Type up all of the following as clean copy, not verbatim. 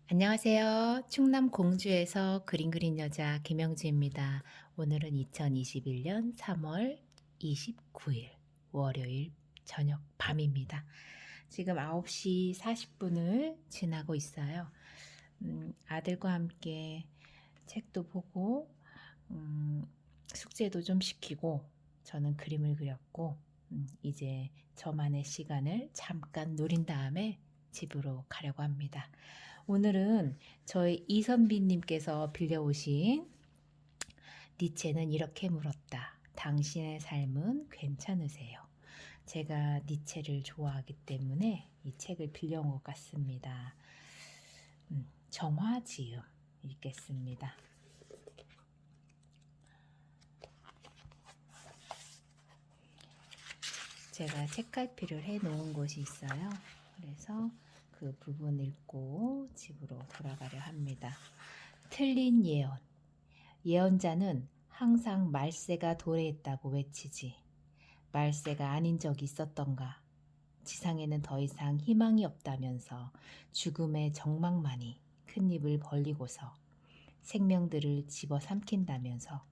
안녕하세요. 충남 공주에서 그림 그린 여자 김영주입니다. 오늘은 2021년 3월 29일 월요일 저녁 밤입니다. 지금 9시 40분을 지나고 있어요. 아들과 함께 책도 보고 숙제도 좀 시키고 저는 그림을 그렸고 이제 저만의 시간을 잠깐 누린 다음에 집으로 가려고 합니다. 오늘은 저희 이선비님께서 빌려오신 니체는 이렇게 물었다. 당신의 삶은 괜찮으세요? 제가 니체를 좋아하기 때문에 이 책을 빌려온 것 같습니다. 정화지음 읽겠습니다. 제가 책갈피를 해 놓은 곳이 있어요. 그래서 그 부분 읽고 집으로 돌아가려 합니다. 틀린 예언. 예언자는 항상 말세가 도래했다고 외치지. 말세가 아닌 적이 있었던가? 지상에는 더 이상 희망이 없다면서 죽음의 정막만이 큰 입을 벌리고서 생명들을 집어삼킨다면서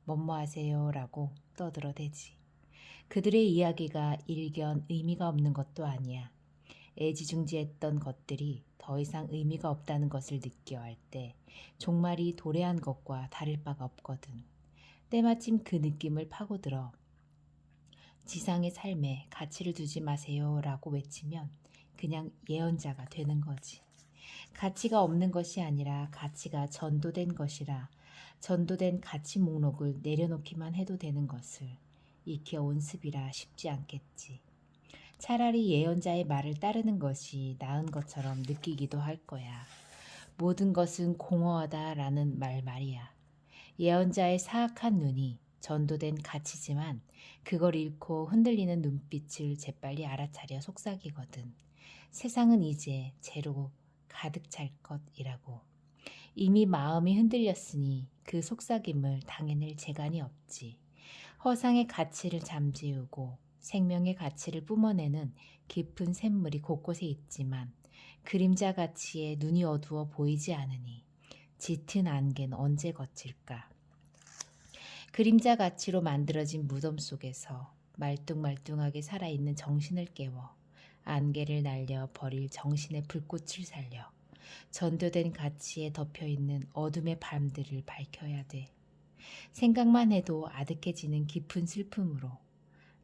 뭐뭐하세요 라고 떠들어대지. 그들의 이야기가 일견 의미가 없는 것도 아니야. 애지중지했던 것들이 더 이상 의미가 없다는 것을 느껴 할 때 종말이 도래한 것과 다를 바가 없거든. 때마침 그 느낌을 파고들어 지상의 삶에 가치를 두지 마세요 라고 외치면 그냥 예언자가 되는 거지. 가치가 없는 것이 아니라 가치가 전도된 것이라 전도된 가치 목록을 내려놓기만 해도 되는 것을 익혀온 습이라 쉽지 않겠지. 차라리 예언자의 말을 따르는 것이 나은 것처럼 느끼기도 할 거야. 모든 것은 공허하다라는 말 말이야. 예언자의 사악한 눈이 전도된 가치지만 그걸 잃고 흔들리는 눈빛을 재빨리 알아차려 속삭이거든. 세상은 이제 죄로 가득 찰 것이라고. 이미 마음이 흔들렸으니 그 속삭임을 당해낼 재간이 없지. 허상의 가치를 잠재우고 생명의 가치를 뿜어내는 깊은 샘물이 곳곳에 있지만 그림자 가치에 눈이 어두워 보이지 않으니 짙은 안개는 언제 거칠까? 그림자 가치로 만들어진 무덤 속에서 말뚱말뚱하게 살아있는 정신을 깨워 안개를 날려 버릴 정신의 불꽃을 살려 전도된 가치에 덮여있는 어둠의 밤들을 밝혀야 돼. 생각만 해도 아득해지는 깊은 슬픔으로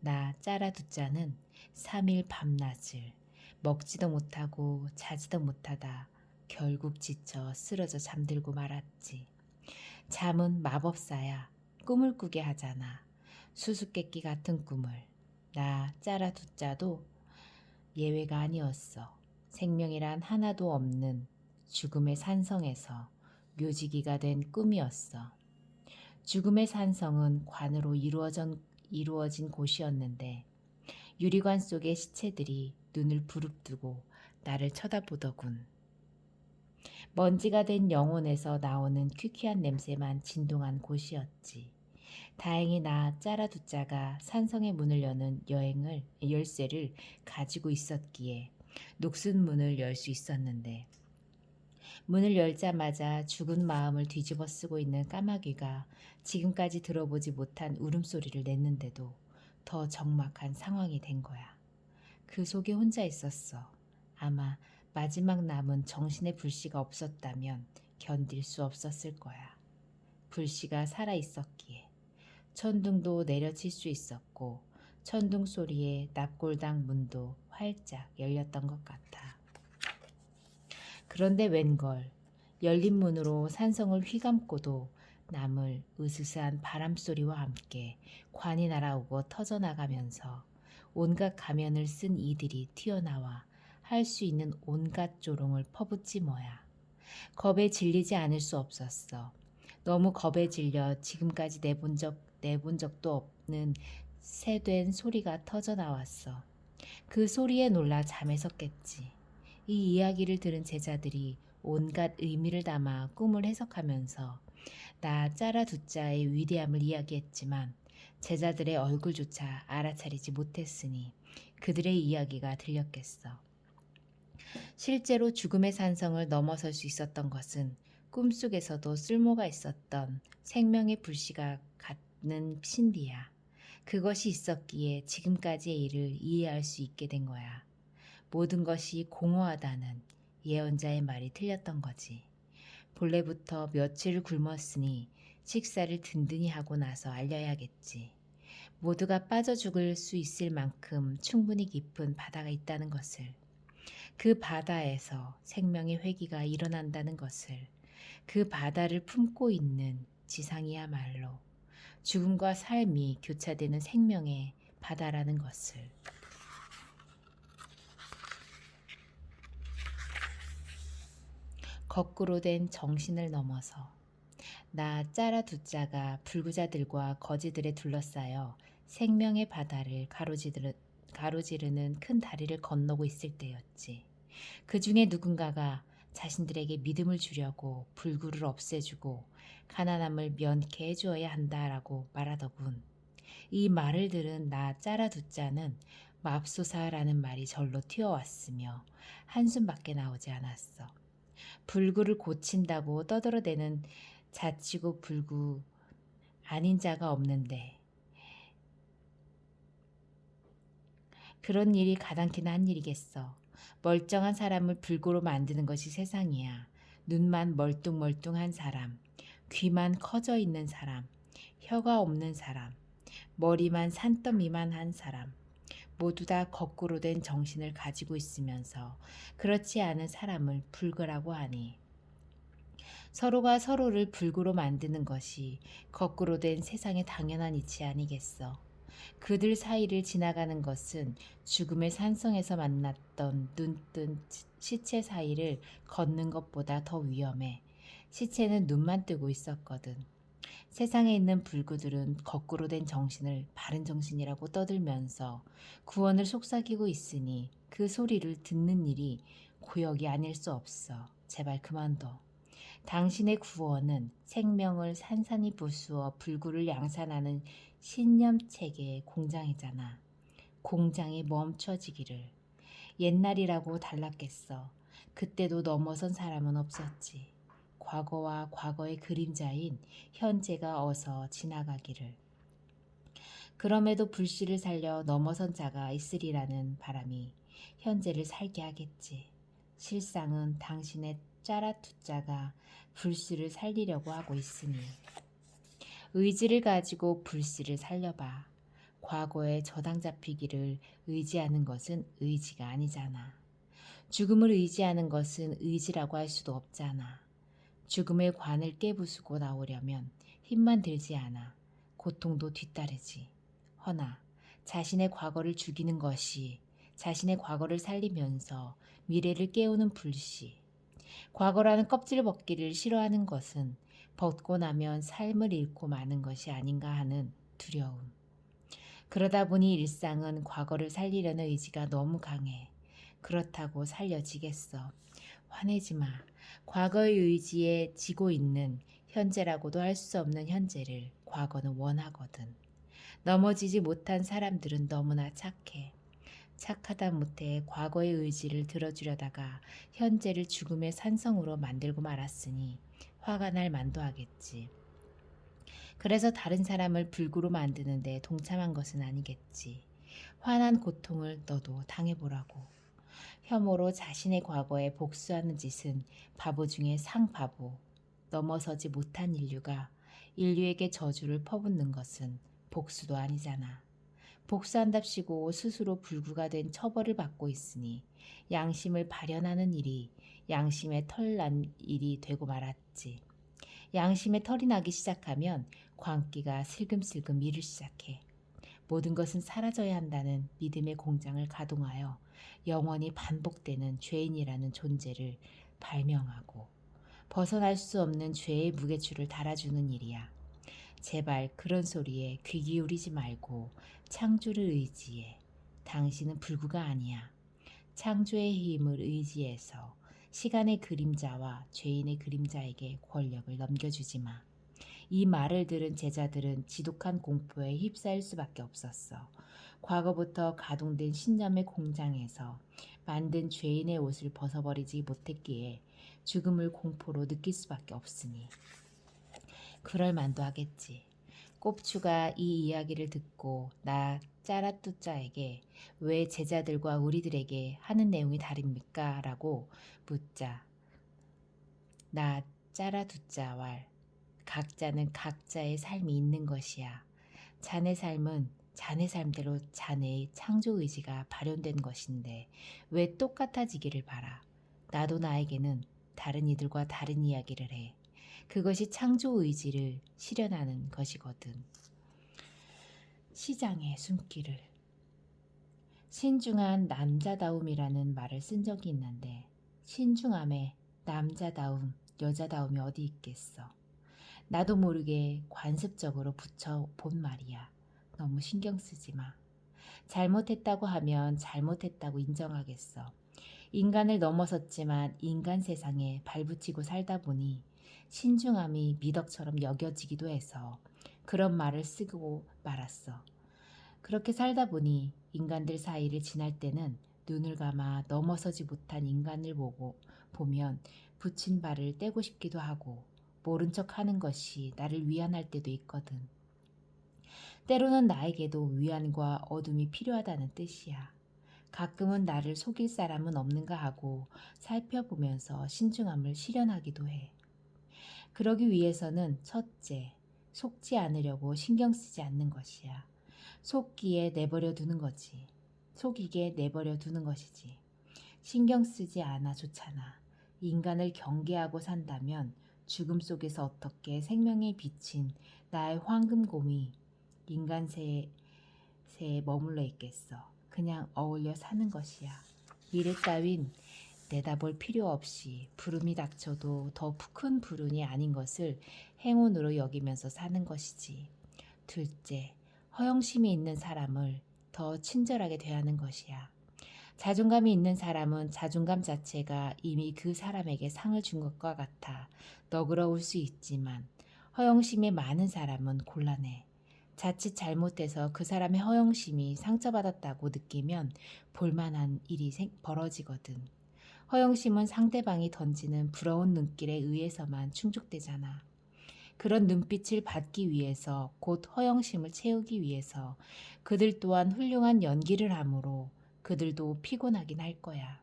나 짜라두짜는 3일 밤낮을 먹지도 못하고 자지도 못하다 결국 지쳐 쓰러져 잠들고 말았지. 잠은 마법사야. 꿈을 꾸게 하잖아. 수수께끼 같은 꿈을. 나 짜라두짜도 예외가 아니었어. 생명이란 하나도 없는 죽음의 산성에서 묘지기가 된 꿈이었어. 죽음의 산성은 관으로 이루어진 곳이었는데 유리관 속의 시체들이 눈을 부릅뜨고 나를 쳐다보더군. 먼지가 된 영혼에서 나오는 퀴퀴한 냄새만 진동한 곳이었지. 다행히 나 짜라두짜가 산성의 문을 여는 열쇠를 가지고 있었기에 녹슨 문을 열 수 있었는데 문을 열자마자 죽은 마음을 뒤집어 쓰고 있는 까마귀가 지금까지 들어보지 못한 울음소리를 냈는데도 더 적막한 상황이 된 거야. 그 속에 혼자 있었어. 아마 마지막 남은 정신의 불씨가 없었다면 견딜 수 없었을 거야. 불씨가 살아있었기에 천둥도 내려칠 수 있었고 천둥 소리에 납골당 문도 활짝 열렸던 것 같아. 그런데 웬걸 열린 문으로 산성을 휘감고도 남을 으스스한 바람소리와 함께 관이 날아오고 터져나가면서 온갖 가면을 쓴 이들이 튀어나와 할 수 있는 온갖 조롱을 퍼붓지 뭐야. 겁에 질리지 않을 수 없었어. 너무 겁에 질려 지금까지 내본 적도 없는 새된 소리가 터져 나왔어. 그 소리에 놀라 잠에서 깼지. 이 이야기를 들은 제자들이 온갖 의미를 담아 꿈을 해석하면서 나 짜라두짜의 위대함을 이야기했지만 제자들의 얼굴조차 알아차리지 못했으니 그들의 이야기가 들렸겠어. 실제로 죽음의 산성을 넘어설 수 있었던 것은 꿈속에서도 쓸모가 있었던 생명의 불씨가 갖는 신비야. 그것이 있었기에 지금까지의 일을 이해할 수 있게 된 거야. 모든 것이 공허하다는 예언자의 말이 틀렸던 거지. 본래부터 며칠을 굶었으니 식사를 든든히 하고 나서 알려야겠지. 모두가 빠져 죽을 수 있을 만큼 충분히 깊은 바다가 있다는 것을, 그 바다에서 생명의 회귀가 일어난다는 것을, 그 바다를 품고 있는 지상이야말로 죽음과 삶이 교차되는 생명의 바다라는 것을. 거꾸로 된 정신을 넘어서 나 짜라 두짜가 불구자들과 거지들에 둘러싸여 생명의 바다를 가로지르는 큰 다리를 건너고 있을 때였지. 그 중에 누군가가 자신들에게 믿음을 주려고 불구를 없애주고 가난함을 면케 해주어야 한다라고 말하더군. 이 말을 들은 나 짜라두짜는 맙소사라는 말이 절로 튀어왔으며 한숨밖에 나오지 않았어. 불구를 고친다고 떠들어대는 자치고 불구 아닌 자가 없는데 그런 일이 가당키나 한 일이겠어. 멀쩡한 사람을 불구로 만드는 것이 세상이야. 눈만 멀뚱멀뚱한 사람, 귀만 커져 있는 사람, 혀가 없는 사람, 머리만 산더미만한 사람, 모두 다 거꾸로 된 정신을 가지고 있으면서 그렇지 않은 사람을 불구라고 하니, 서로가 서로를 불구로 만드는 것이 거꾸로 된 세상의 당연한 이치 아니겠어. 그들 사이를 지나가는 것은 죽음의 산성에서 만났던 눈뜬 시체 사이를 걷는 것보다 더 위험해. 시체는 눈만 뜨고 있었거든. 세상에 있는 불구들은 거꾸로 된 정신을 바른 정신이라고 떠들면서 구원을 속삭이고 있으니 그 소리를 듣는 일이 고역이 아닐 수 없어. 제발 그만둬. 당신의 구원은 생명을 산산이 부수어 불구를 양산하는 신념체계의 공장이잖아. 공장이 멈춰지기를. 옛날이라고 달랐겠어. 그때도 넘어선 사람은 없었지. 과거와 과거의 그림자인 현재가 어서 지나가기를. 그럼에도 불씨를 살려 넘어선 자가 있으리라는 바람이 현재를 살게 하겠지. 실상은 당신의 짜라투자가 불씨를 살리려고 하고 있으니 의지를 가지고 불씨를 살려봐. 과거에 저당 잡히기를 의지하는 것은 의지가 아니잖아. 죽음을 의지하는 것은 의지라고 할 수도 없잖아. 죽음의 관을 깨부수고 나오려면 힘만 들지 않아. 고통도 뒤따르지. 허나 자신의 과거를 죽이는 것이 자신의 과거를 살리면서 미래를 깨우는 불씨. 과거라는 껍질 벗기를 싫어하는 것은 벗고 나면 삶을 잃고 마는 것이 아닌가 하는 두려움. 그러다 보니 일상은 과거를 살리려는 의지가 너무 강해. 그렇다고 살려지겠어. 화내지 마. 과거의 의지에 지고 있는 현재라고도 할 수 없는 현재를 과거는 원하거든. 넘어지지 못한 사람들은 너무나 착해. 착하다 못해 과거의 의지를 들어주려다가 현재를 죽음의 산성으로 만들고 말았으니 화가 날 만도 하겠지. 그래서 다른 사람을 불구로 만드는데 동참한 것은 아니겠지. 화난 고통을 너도 당해보라고. 혐오로 자신의 과거에 복수하는 짓은 바보 중에 상바보. 넘어서지 못한 인류가 인류에게 저주를 퍼붓는 것은 복수도 아니잖아. 복수한답시고 스스로 불구가 된 처벌을 받고 있으니 양심을 발현하는 일이 양심에 털 난 일이 되고 말았지. 양심에 털이 나기 시작하면 광기가 슬금슬금 일을 시작해. 모든 것은 사라져야 한다는 믿음의 공장을 가동하여 영원히 반복되는 죄인이라는 존재를 발명하고 벗어날 수 없는 죄의 무게추를 달아주는 일이야. 제발 그런 소리에 귀 기울이지 말고 창조를 의지해. 당신은 불구가 아니야. 창조의 힘을 의지해서 시간의 그림자와 죄인의 그림자에게 권력을 넘겨주지 마. 이 말을 들은 제자들은 지독한 공포에 휩싸일 수밖에 없었어. 과거부터 가동된 신념의 공장에서 만든 죄인의 옷을 벗어버리지 못했기에 죽음을 공포로 느낄 수밖에 없으니 그럴 만도 하겠지. 꼽추가 이 이야기를 듣고 나 짜라뚜짜에게 왜 제자들과 우리들에게 하는 내용이 다릅니까? 라고 묻자 나 짜라뚜짜왈 각자는 각자의 삶이 있는 것이야. 자네 삶은 자네 삶대로 자네의 창조 의지가 발현된 것인데 왜 똑같아지기를 바라. 나도 나에게는 다른 이들과 다른 이야기를 해. 그것이 창조 의지를 실현하는 것이거든. 시장의 숨기를 신중한 남자다움이라는 말을 쓴 적이 있는데 신중함에 남자다움, 여자다움이 어디 있겠어. 나도 모르게 관습적으로 붙여본 말이야. 너무 신경 쓰지 마. 잘못했다고 하면 잘못했다고 인정하겠어. 인간을 넘어섰지만 인간 세상에 발붙이고 살다 보니 신중함이 미덕처럼 여겨지기도 해서 그런 말을 쓰고 말았어. 그렇게 살다 보니 인간들 사이를 지날 때는 눈을 감아 넘어서지 못한 인간을 보면 붙인 발을 떼고 싶기도 하고 모른 척 하는 것이 나를 위안할 때도 있거든. 때로는 나에게도 위안과 어둠이 필요하다는 뜻이야. 가끔은 나를 속일 사람은 없는가 하고 살펴보면서 신중함을 실현하기도 해. 그러기 위해서는 첫째, 속지 않으려고 신경 쓰지 않는 것이야. 속기에 내버려 두는 거지. 속이게 내버려 두는 것이지. 신경 쓰지 않아 좋잖아. 인간을 경계하고 산다면 죽음 속에서 어떻게 생명에 비친 나의 황금곰이 인간세에 머물러 있겠어. 그냥 어울려 사는 것이야. 미래 따윈 내다볼 필요 없이 부름이 닥쳐도 더 큰 불운이 아닌 것을 행운으로 여기면서 사는 것이지. 둘째, 허영심이 있는 사람을 더 친절하게 대하는 것이야. 자존감이 있는 사람은 자존감 자체가 이미 그 사람에게 상을 준 것과 같아 너그러울 수 있지만 허영심이 많은 사람은 곤란해. 자칫 잘못해서 그 사람의 허영심이 상처받았다고 느끼면 볼만한 일이 벌어지거든. 허영심은 상대방이 던지는 부러운 눈길에 의해서만 충족되잖아. 그런 눈빛을 받기 위해서 곧 허영심을 채우기 위해서 그들 또한 훌륭한 연기를 하므로 그들도 피곤하긴 할 거야.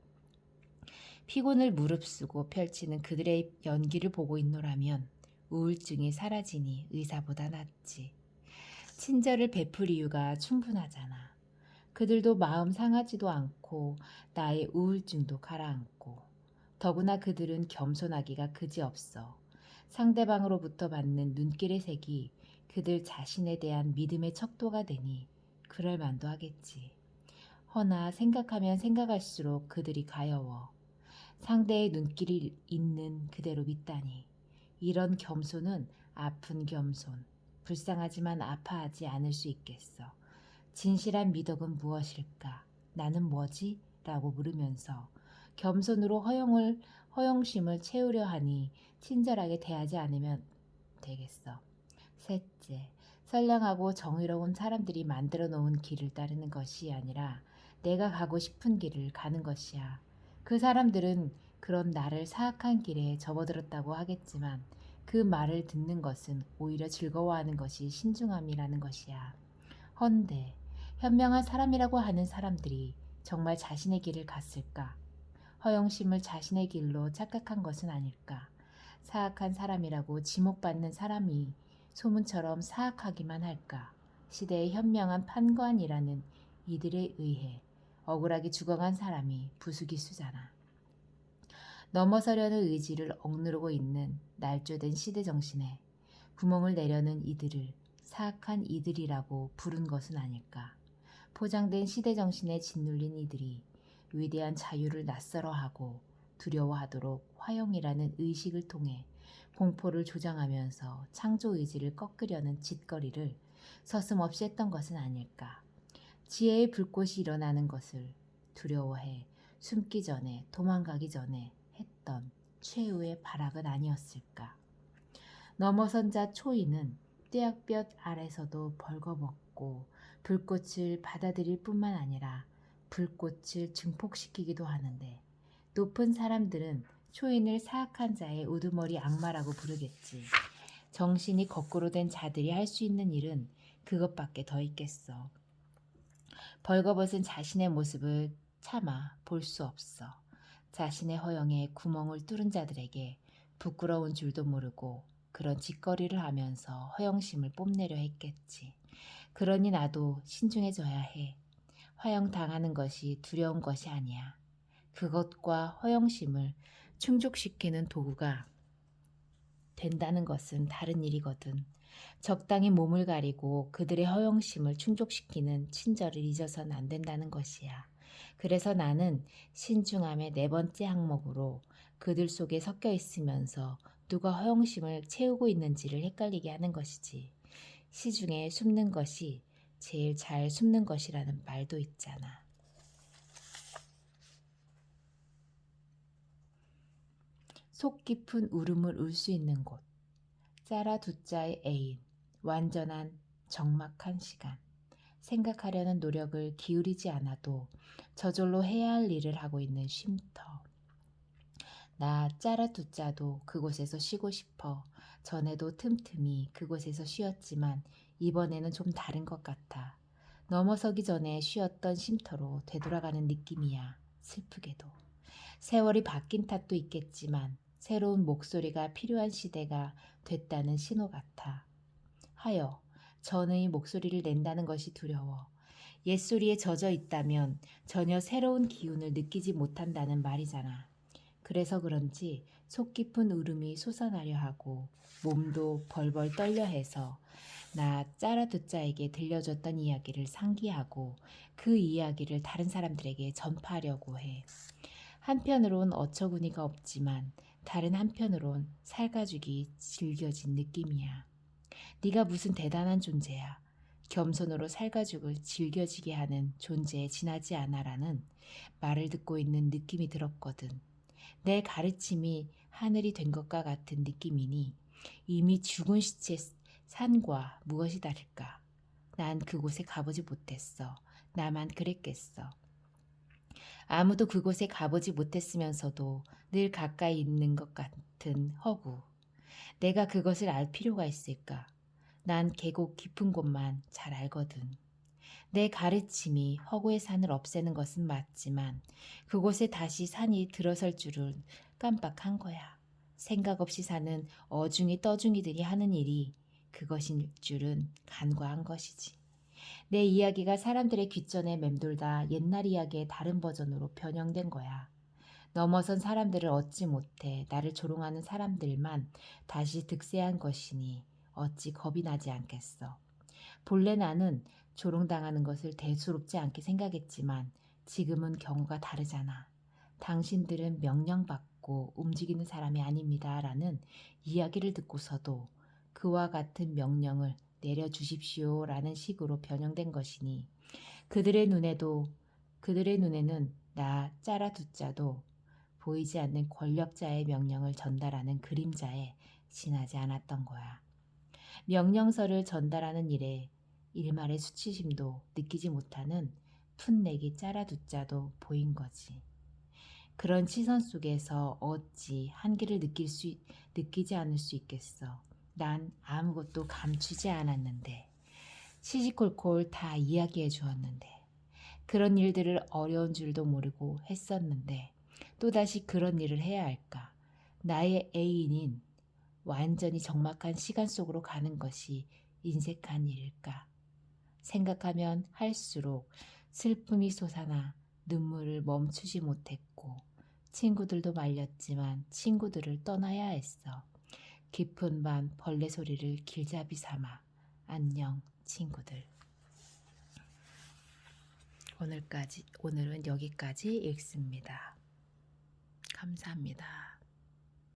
피곤을 무릅쓰고 펼치는 그들의 연기를 보고 있노라면 우울증이 사라지니 의사보다 낫지. 친절을 베풀 이유가 충분하잖아. 그들도 마음 상하지도 않고 나의 우울증도 가라앉고 더구나 그들은 겸손하기가 그지없어. 상대방으로부터 받는 눈길의 색이 그들 자신에 대한 믿음의 척도가 되니 그럴 만도 하겠지. 허나 생각하면 생각할수록 그들이 가여워. 상대의 눈길이 있는 그대로 믿다니. 이런 겸손은 아픈 겸손. 불쌍하지만 아파하지 않을 수 있겠어. 진실한 미덕은 무엇일까? 나는 뭐지? 라고 물으면서 겸손으로 허영심을 채우려 하니 친절하게 대하지 않으면 되겠어. 셋째, 선량하고 정의로운 사람들이 만들어 놓은 길을 따르는 것이 아니라 내가 가고 싶은 길을 가는 것이야. 그 사람들은 그런 나를 사악한 길에 접어들었다고 하겠지만 그 말을 듣는 것은 오히려 즐거워하는 것이 신중함이라는 것이야. 헌데 현명한 사람이라고 하는 사람들이 정말 자신의 길을 갔을까? 허영심을 자신의 길로 착각한 것은 아닐까? 사악한 사람이라고 지목받는 사람이 소문처럼 사악하기만 할까? 시대의 현명한 판관이라는 이들에 의해 억울하게 죽어간 사람이 부수기수잖아. 넘어서려는 의지를 억누르고 있는 날조된 시대 정신에 구멍을 내려는 이들을 사악한 이들이라고 부른 것은 아닐까. 포장된 시대 정신에 짓눌린 이들이 위대한 자유를 낯설어하고 두려워하도록 화형이라는 의식을 통해 공포를 조장하면서 창조 의지를 꺾으려는 짓거리를 서슴없이 했던 것은 아닐까. 지혜의 불꽃이 일어나는 것을 두려워해 숨기 전에 도망가기 전에 했던 최후의 발악은 아니었을까. 넘어선 자 초이는 뙤약볕 아래서도 벌거벗고 불꽃을 받아들일 뿐만 아니라 불꽃을 증폭시키기도 하는데 높은 사람들은 초인을 사악한 자의 우두머리 악마라고 부르겠지. 정신이 거꾸로 된 자들이 할 수 있는 일은 그것밖에 더 있겠어. 벌거벗은 자신의 모습을 차마 볼 수 없어. 자신의 허영에 구멍을 뚫은 자들에게 부끄러운 줄도 모르고 그런 짓거리를 하면서 허영심을 뽐내려 했겠지. 그러니 나도 신중해져야 해. 허영당하는 것이 두려운 것이 아니야. 그것과 허영심을 충족시키는 도구가 된다는 것은 다른 일이거든. 적당히 몸을 가리고 그들의 허영심을 충족시키는 친절을 잊어서는 안 된다는 것이야. 그래서 나는 신중함의 네 번째 항목으로 그들 속에 섞여 있으면서 누가 허영심을 채우고 있는지를 헷갈리게 하는 것이지. 시중에 숨는 것이 제일 잘 숨는 것이라는 말도 있잖아. 속 깊은 울음을 울 수 있는 곳. 짜라 두짜의 애인. 완전한 적막한 시간. 생각하려는 노력을 기울이지 않아도 저절로 해야 할 일을 하고 있는 쉼터. 나 짜라 두짜도 그곳에서 쉬고 싶어. 전에도 틈틈이 그곳에서 쉬었지만 이번에는 좀 다른 것 같아. 넘어서기 전에 쉬었던 쉼터로 되돌아가는 느낌이야. 슬프게도. 세월이 바뀐 탓도 있겠지만 새로운 목소리가 필요한 시대가 됐다는 신호 같아. 하여 전의 목소리를 낸다는 것이 두려워. 옛소리에 젖어 있다면 전혀 새로운 기운을 느끼지 못한다는 말이잖아. 그래서 그런지 속 깊은 울음이 솟아나려 하고 몸도 벌벌 떨려 해서 나 짜라두짜에게 들려줬던 이야기를 상기하고 그 이야기를 다른 사람들에게 전파하려고 해. 한편으론 어처구니가 없지만 다른 한편으론 살가죽이 질겨진 느낌이야. 네가 무슨 대단한 존재야. 겸손으로 살가죽을 질겨지게 하는 존재에 지나지 않아라는 말을 듣고 있는 느낌이 들었거든. 내 가르침이 하늘이 된 것과 같은 느낌이니 이미 죽은 시체 산과 무엇이 다를까? 난 그곳에 가보지 못했어. 나만 그랬겠어. 아무도 그곳에 가보지 못했으면서도 늘 가까이 있는 것 같은 허구. 내가 그것을 알 필요가 있을까? 난 계곡 깊은 곳만 잘 알거든. 내 가르침이 허구의 산을 없애는 것은 맞지만 그곳에 다시 산이 들어설 줄은 깜빡한 거야. 생각 없이 사는 어중이 떠중이들이 하는 일이 그것인 줄은 간과한 것이지. 내 이야기가 사람들의 귓전에 맴돌다 옛날 이야기의 다른 버전으로 변형된 거야. 넘어선 사람들을 얻지 못해 나를 조롱하는 사람들만 다시 득세한 것이니 어찌 겁이 나지 않겠어. 본래 나는 조롱당하는 것을 대수롭지 않게 생각했지만 지금은 경우가 다르잖아. 당신들은 명령받고 움직이는 사람이 아닙니다. 라는 이야기를 듣고서도 그와 같은 명령을 내려주십시오. 라는 식으로 변형된 것이니 그들의 눈에는 나 짜라두짜도 보이지 않는 권력자의 명령을 전달하는 그림자에 지나지 않았던 거야. 명령서를 전달하는 일에 일말의 수치심도 느끼지 못하는 풋내기 짜라두짜도 보인 거지. 그런 시선 속에서 어찌 한계를 느끼지 않을 수 있겠어. 난 아무것도 감추지 않았는데, 시시콜콜 다 이야기해 주었는데, 그런 일들을 어려운 줄도 모르고 했었는데, 또다시 그런 일을 해야 할까? 나의 애인인 완전히 적막한 시간 속으로 가는 것이 인색한 일일까? 생각하면 할수록 슬픔이 솟아나 눈물을 멈추지 못했고 친구들도 말렸지만 친구들을 떠나야 했어. 깊은 밤 벌레 소리를 길잡이 삼아 안녕 친구들. 오늘은 여기까지 읽습니다. 감사합니다.